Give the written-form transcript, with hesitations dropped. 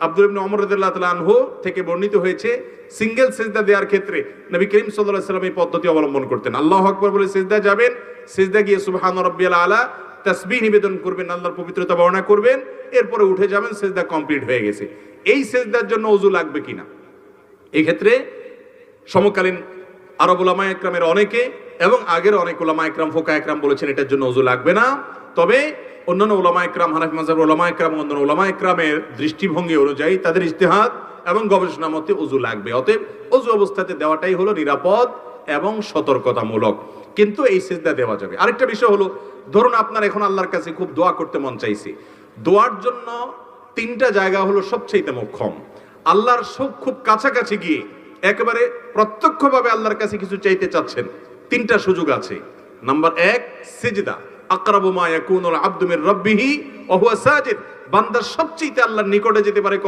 আব্দুল ইবনে ওমর রাদিয়াল্লাহু তাআলা আনহু থেকে বর্ণিত হয়েছে, সিঙ্গেল সিজদা দেওয়ার ক্ষেত্রে নবী করিম সাল্লাল্লাহু আলাইহি ওয়াসাল্লাম এই পদ্ধতি অবলম্বন করতেন। আল্লাহু আকবার বলে সিজদা যাবেন, সিজদা গিয়ে সুবহান রাব্বিয়াল আলা তাসবিহ নিবেদন করবেন, আল্লাহর পবিত্রতা বর্ণনা করবেন, এরপরে উঠে যাবেন, সিজদা কমপ্লিট হয়ে গেছে। এই সিজদার জন্য ওযু লাগবে কিনা, এই ক্ষেত্রে সমকালীন আরব উলামা একরামের অনেকে এবং আগের অনেক উলামা একরাম ফোকা একরাম বলেছেন এটার জন্য ওযু লাগবে না। তবে অন্যান্য উলামা একরাম, হানাফি মাযহাবের উলামা একরাম, অন্যান্য উলামা একরামের দৃষ্টিভঙ্গি অনুযায়ী তাদের ইজতিহাদ এবং গবেষণা মতে ওযু লাগবে। অতএব ওযু অবস্থাতে দেওয়াটাই হলো নিরাপদ এবং সতর্কতামূলক, কিন্তু এই সিজদা দেওয়া যাবে। আরেকটা বিষয় হলো, ধরুন আপনার এখন আল্লাহর কাছে খুব দোয়া করতে মন চাইছে, দোয়ার জন্য তিনটা জায়গা হলো সবচেয়ে মোক্ষম। আল্লাহর খুব কাছাকাছি গিয়ে একেবারে প্রত্যক্ষভাবে আল্লাহর কাছে কিছু চাইতে চাচ্ছেন, তিনটা সুযোগ আছে। নাম্বার 1, সিজদা, আকরাবু মা ইয়াকুনুল আবদু মির রাব্বিহি ওয়া হুয়া সাজিদ। বান্দা সবচেয়ে আল্লাহর নিকটে যেতে পারে